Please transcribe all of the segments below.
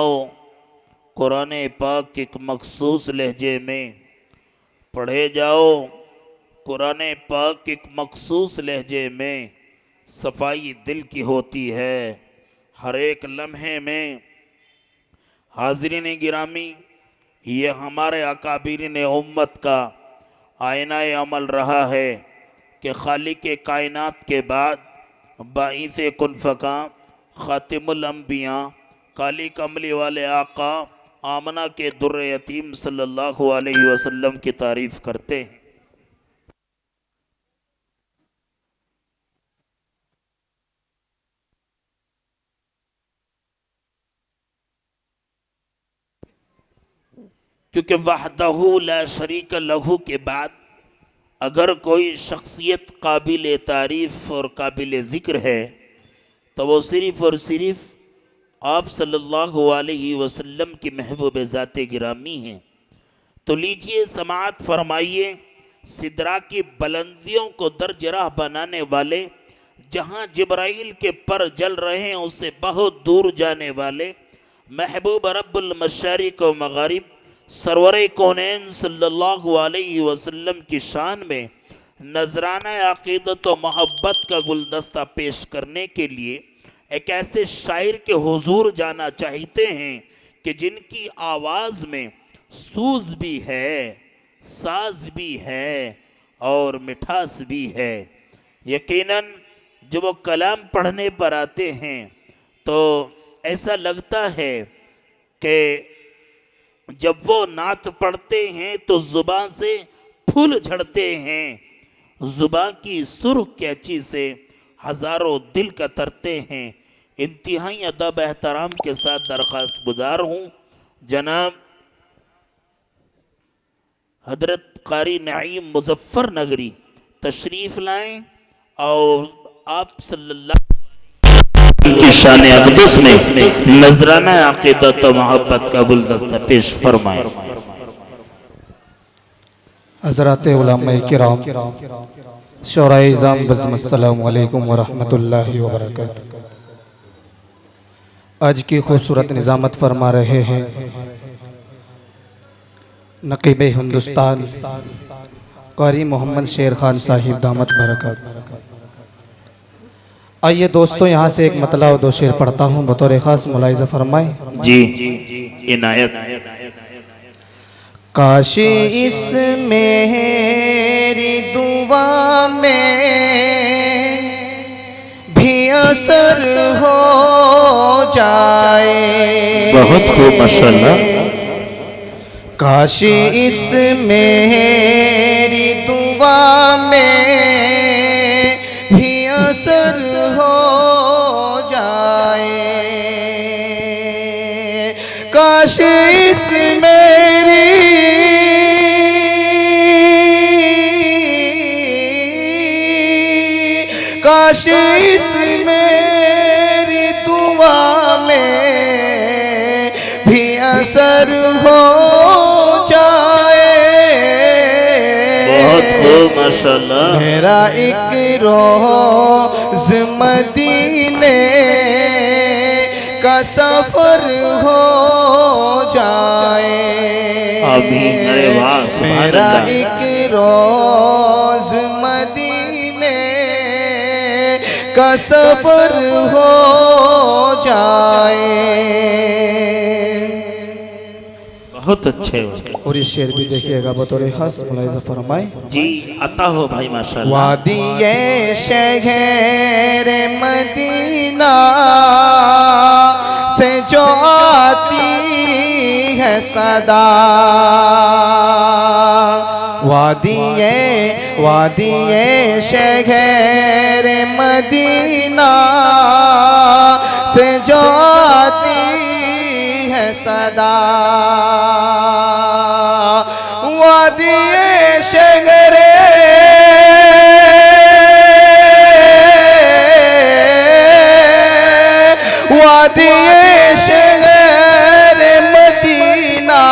जाओ कुरान पाक एक मखसूस लहजे में, पढ़े जाओ कुरान पाक एक मखसूस लहजे में। सफाई दिल की होती है हर एक लम्हे में। हाज़रीन गिरामी, ये हमारे अकाबिरीन उम्मत का आईना अमल रहा है कि खालिक कायनात के बाद बाइस कुन फ़का ख़ातिमुल अंबिया काली कमली वाले आका आमना के दुर्र यतीम सल्लल्लाहु अलैहि वसल्लम की तारीफ़ करते हैं। क्योंकि वहदहू ला शरीक लहू के बाद अगर कोई शख्सियत काबिल तारीफ़ और काबिल ज़िक्र है तो वो सिर्फ़ और सिर्फ़ आप सल्लल्लाहु अलैहि वसल्लम की महबूब ज़ात गिरामी हैं। तो लीजिए समाअत फरमाइए, सिदरा की बुलंदियों को दरजराह बनाने वाले, जहाँ जिब्राइल के पर जल रहे हैं उससे बहुत दूर जाने वाले महबूब रब्बुल मशारिक व मगारिब सरवर कौनैन सल्लल्लाहु अलैहि वसल्लम की शान में नजराना अक़ीदत व मोहब्बत का गुलदस्ता पेश करने के लिए एक ऐसे शायर के हुजूर जाना चाहते हैं कि जिनकी आवाज़ में सूज़ भी है, साज भी है और मिठास भी है। यकीनन जब वो कलाम पढ़ने पर आते हैं तो ऐसा लगता है कि जब वो नात पढ़ते हैं तो ज़ुबान से फूल झड़ते हैं। ज़ुबान की सुर्ख कैंची से हज़ारों दिल कतरते हैं। इंतहाई अदब एहतराम के साथ दरख्वास्त गुजार हूँ जनाब हजरत कारी नईम मुजफ्फर नगरी तशरीफ़ लाएं और आप सल्लल्लाहु की शान अक़दस में नजराना अक़ीदत व मोहब्बत का गुलदस्ता पेश फरमाएं। हज़रात उलमाए किराम, शोराए इज़ाम बज़्म, अस्सलामु अलैकुम व रहमतुल्लाहि व बरकातुहू। आज की खूबसूरत निज़ामत फरमा रहे हैं नक़ीब हिंदुस्तान कारी मोहम्मद शेर खान साहिब दामत बरकत। आइए दोस्तों, यहाँ से एक मतला और दो शेर पढ़ता हूँ, बतौर ख़ास मुलाहिज़ा फरमाएं। जी इनायत। काशी इस मेरी दुआ में भी असर हो जाए। बहुत खूब माशाअल्लाह। काशी इस मेरी दुआ में भी असर हो जाए। काशी इस मेरी काशी इस मेरी दुआ में भी असर हो माशाअल्लाह। मेरा एक रोज़ मदीने का सफर हो जाए। आमीन। अरे वाह, सुभान मेरा अल्लाह। एक रोज़ मदीने का सफर हो जाए। बहुत अच्छे और ये शेर भी देखिएगा, बतौर खास मुलाहिज़ा फरमाएं। जी अता हो भाई माशाअल्लाह। वादिये शहर मदीना से जो आती है सदा, वादिये शहर मदीना से जो आती है सदा, वादिये शहरे वादिये शहर मदीना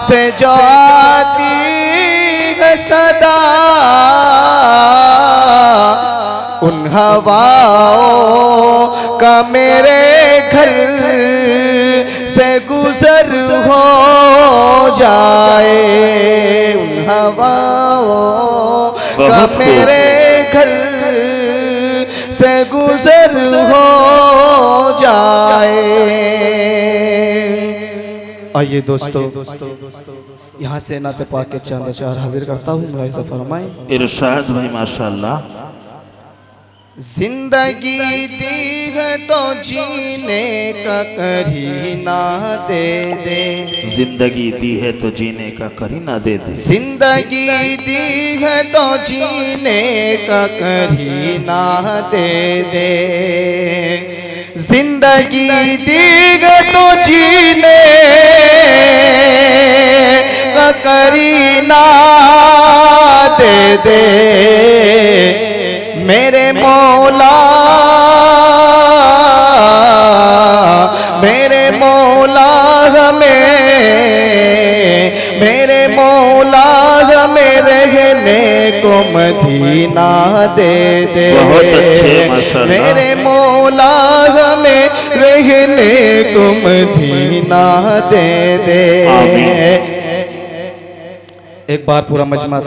से जो आती है सदा, उन हवाओं का मेरे घर गुजर हो जाए उन हवाओं का मेरे घर से गुजर हो जाए। आइए दोस्तों, यहाँ से नाते पाक के चंद अशआर हाजिर करता हूँ, मुलाहिज़ा फरमाएं। इरशाद भाई माशाअल्लाह। जिंदगी दी है तो जीने का करीना दे दे, जिंदगी दी है तो जीने का करीना दे दे, जिंदगी दी है तो जीने का करीना दे दे, जिंदगी दी है तो जीने का करीना दे दे, मेरे मौला मेरे मौला हमें, मेरे मौला हमें रहने को मदीना दे दे। बहुत अच्छे माशाअल्लाह। मेरे मौला हमें रहने को मदीना दे दे। एक बार पूरा मजमा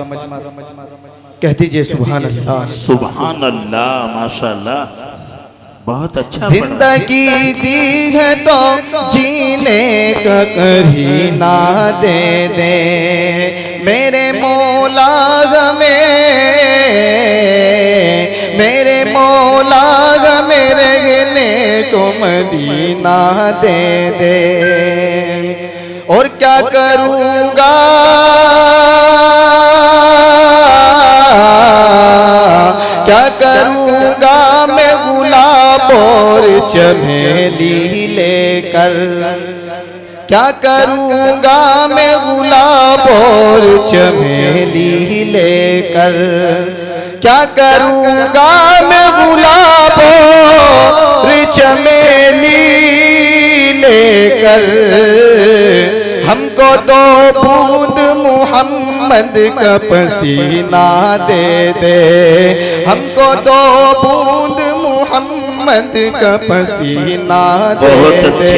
कह दीजिए सुभान अल्लाह। सुभान अल्लाह माशाअल्लाह, बहुत अच्छा। जिंदगी दी है तो जीने का करीना दे दे, मेरे मौला हमें, मेरे मौला हमें रहने को मदीना दे दे। और क्या करूँगा क्या करूँगा मैं गुलाब और चमेली लेकर, क्या करूँगा मैं गुलाब और चमेली लेकर, क्या करूँगा मैं गुलाब और चमेली लेकर, हमको तो बूंद मोहम्मद का पसीना दे दे, हमको तो बूंद मोहम्मद का पसीना दे दे।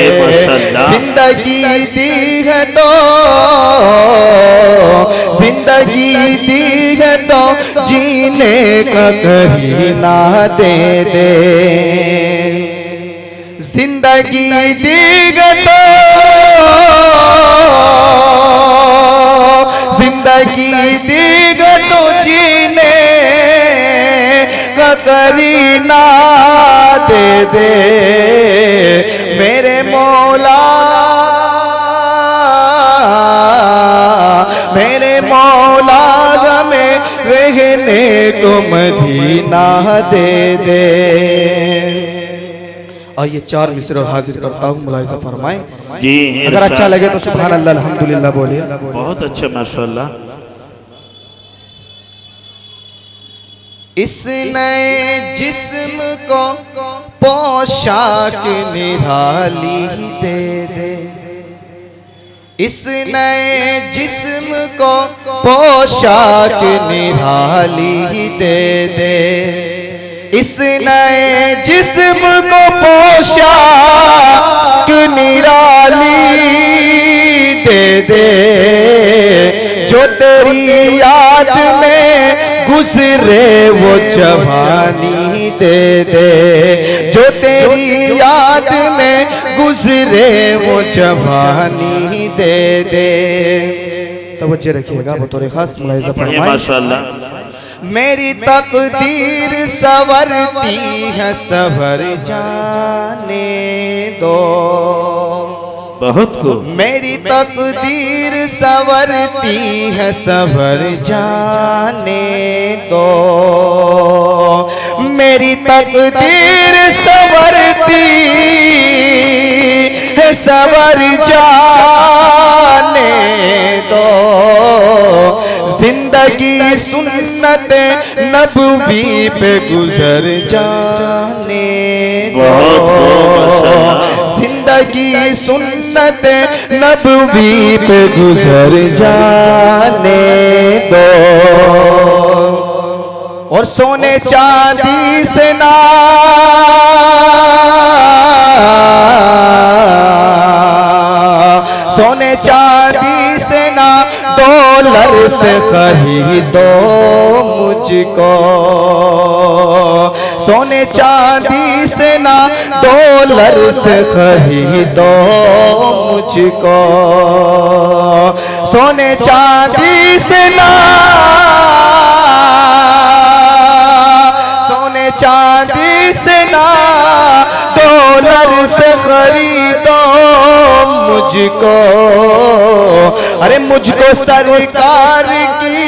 जिंदगी दी है तो, जिंदगी दी है तो जीने का करीना दे दे, जिंदगी दी है तो, जिंदगी दी है तो जीने का करीना दे दे, मेरे मौला मेरे मौला हमें रहने को मदीना दे दे। आइए चार मिसरे और हाजिर करता हूँ, मुलाहिज़ा फरमाएं। जी अगर अच्छा लगे तो सुभान अल्लाह अल्हम्दुलिल्लाह बोलिए। बहुत अच्छा माशाअल्लाह। इस नए जिस्म को पोशाक निराली दे दे, इस नए जिस्म को पोशाक निराली दे दे, इस नए जिस्म को पोशाक निराली दे दे, जो तेरी याद में गुजरे वो जवानी दे दे, जो तेरी याद में गुजरे वो जवानी दे दे। तवज्जो रखिएगा, बतौर खास मुलाहिज़ा फरमाएं। माशाअल्लाह। मेरी तकदीर सवरती है, सवर जाने दो, बहुत को मेरी तकदीर सवरती है, सवर जाने दो, मेरी तकदीर सवरती है, सवर जाने दो, जिंदगी सुन्नत नबवी पे गुजर जाने दो, जिंदगी सुन्नत नबवी पे गुजर जाने दो। और सोने चांदी से ना डॉलर से खरीदो मुझको, सोने चांदी से ना डॉलर से खरीदो मुझको, सोने चांदी से ना, सोने चांदी से ना डॉलर से खरीदो मुझको। अरे मुझको सरकार की,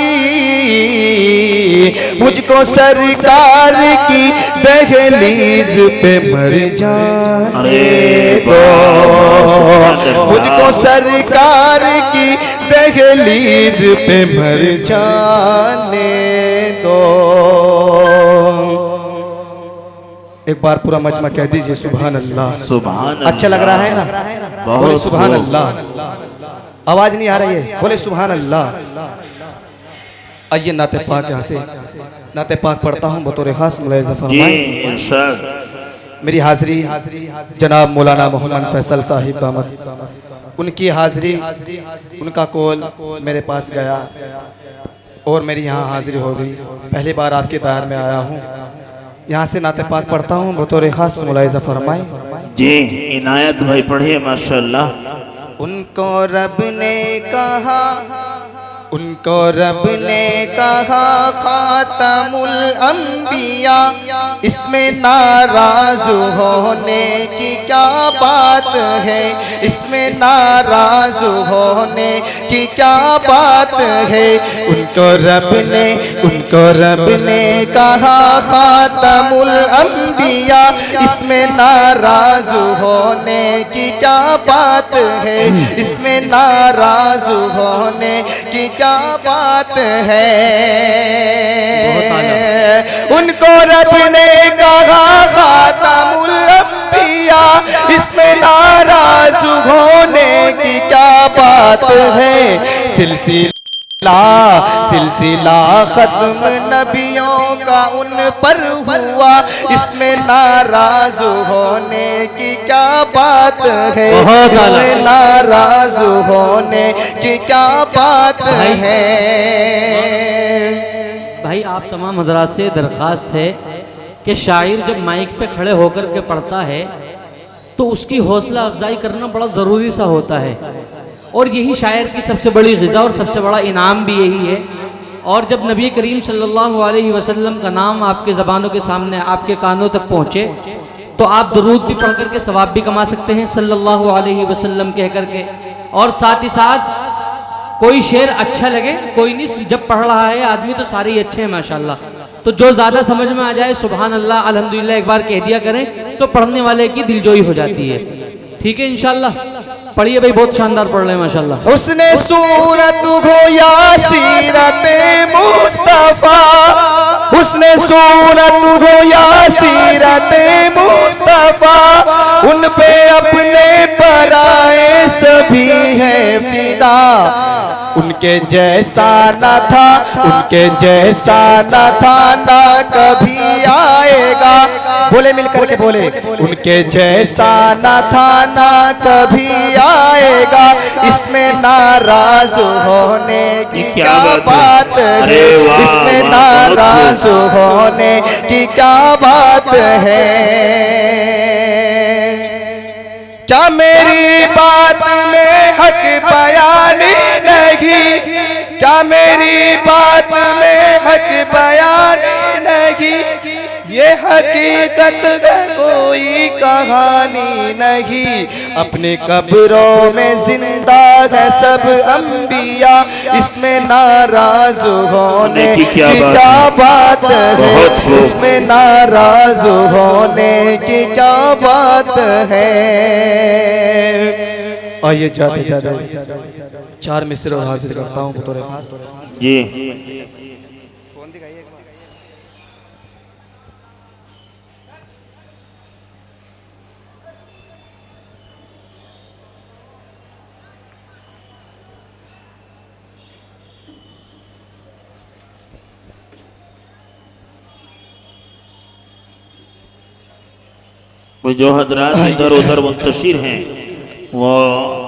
मुझको सरकार की दहलीज पे मर जाने दो, मुझको सरकार की दहलीज पे मर जाने दो। एक बार पूरा मजमा कह दीजिए सुभान अल्लाह। सुभान अच्छा लग रहा है ना? बोले सुभान अल्लाह। आवाज नहीं आ रही है? बोले सुभान अल्लाह। आइए नाते पाक यहाँ से नाते पाक पढ़ता हूँ बतौर खास मुलाहिज़ा फरमाएं। मेरी हाजिरी जनाब मौलाना मोहम्मद फैसल साहिब दामद, उनकी हाजिरी उनका कॉल मेरे पास गया और मेरी यहाँ हाजिरी हो गई। पहली बार आपके दायर में आया हूँ, यहाँ से नाते पाक पढ़ता हूँ बतौर खास मुलाहिज़ा फरमाएं। जी इनायत भाई पढ़िए माशाल्लाह। उनको रब ने कहा, उनको रब ने कहा खातमुल अंबिया, इसमें नाराज होने की क्या बात है, इसमें नाराज होने की क्या बात है। उनको रब ने कहा खातमुल अंबिया, इसमें नाराज होने की क्या बात है, इसमें नाराज होने की क्या बात है। उनको रब ने कहा खातमुल अंबिया, इसमें नाराज होने की क्या बात है। सिलसिला खत्म नबियों का उन पर हुआ, इसमें नाराज होने की क्या बात है, इसमें नाराज होने की क्या बात है। भाई आप तमाम हजरात से दरख्वास्त है कि शायर जब माइक पे खड़े होकर के पढ़ता है तो उसकी हौसला अफजाई करना बड़ा ज़रूरी सा होता है, और यही शायर की सबसे बड़ी ग़िज़ा और सबसे बड़ा इनाम भी यही है। और जब नबी करीम सल्लल्लाहु अलैहि वसल्लम का नाम आपके ज़बानों के सामने, आपके कानों तक पहुँचे, तो आप दुरूद भी पढ़ करके सवाब भी कमा सकते हैं सल्लल्लाहु अलैहि वसल्लम कह करके। और साथ ही साथ कोई शेर अच्छा लगे, कोई नहीं, जब पढ़ रहा है आदमी तो सारे ही अच्छे हैं माशाल्लाह। तो जो ज़्यादा समझ में आ जाए सुभान अल्लाह अल्हम्दुलिल्लाह एक बार कह दिया करें तो पढ़ने वाले की दिलजोई हो जाती है। ठीक है इंशाल्लाह। पढ़िए भाई, बहुत शानदार पढ़ रहे हैं माशाल्लाह। उसने सूरत हो या सीरत मुस्तफा, उसने सूरत हो या सीरत मुस्तफा, उन पे अपने पराए सभी है फिदा। उनके जैसा न था, उनके जैसा न था, ना कभी आएगा। बोले मिलकर के बोले, उनके जैसा न था ना कभी आएगा। इसमें नाराज होने की क्या बात है, इसमें नाराज होने की क्या बात है। क्या मेरी बात में हक बयानी नहीं, क्या मेरी बात में हक बयानी नहीं, ये हकीकत कोई कहानी नहीं। अपने कब्रों में जिंदा है सब अंबिया, इसमें नाराज होने की क्या बात है, इसमें नाराज होने की क्या बात है। आइए जाते जाते 4 मिसरे और हाजिर करता हूँ बतौर खास जी। जो हजरात इधर उधर मुंतशिर हैं वो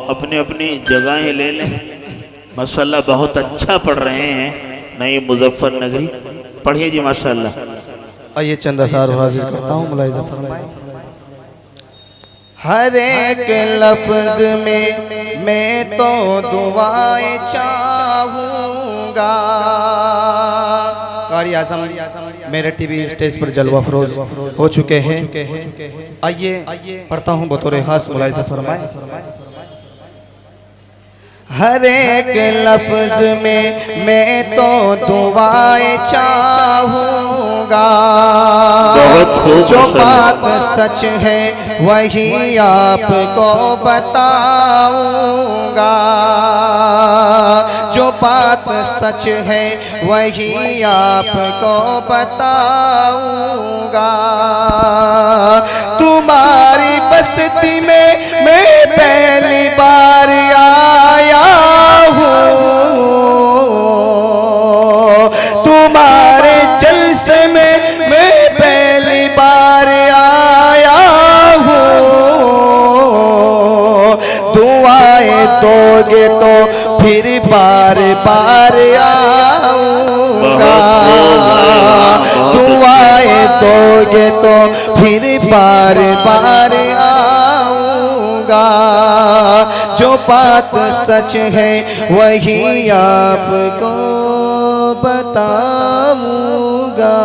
अपनी अपनी जगहें ले लें माशाल्लाह बहुत अच्छा पढ़ रहे हैं नई मुजफ्फरनगरी। पढ़िए जी माशाल्लाह। आइए चंद अशार हाजिर करता हूँ, मुलाहिजा फरमाएं। हर एक लफ्ज में मैं तो दुआएं चाहूँगा। कारी आज़म मेरे टीवी स्टेज पर जलवा फरोज हो चुके हैं। आइए पढ़ता हूँ बतौर खास, मुलाहिजा फरमाएं। हर एक लफ्ज में मैं तो दुआएं चाहूँगा। जो बात सच है वही आपको बताऊँगा। जो बात सच है वही आपको बताऊँगा। तुम्हारी बस्ती में मैं पहली बार आया हूँ। तुम्हारे जलसे में मैं पहली बार आया हूँ। दुआएं दोगे तो फिर बार बार आऊँगा। दुआएं दोगे तो फिर बार बार आऊँगा। जो बात सच है वही आपको बताऊँगा।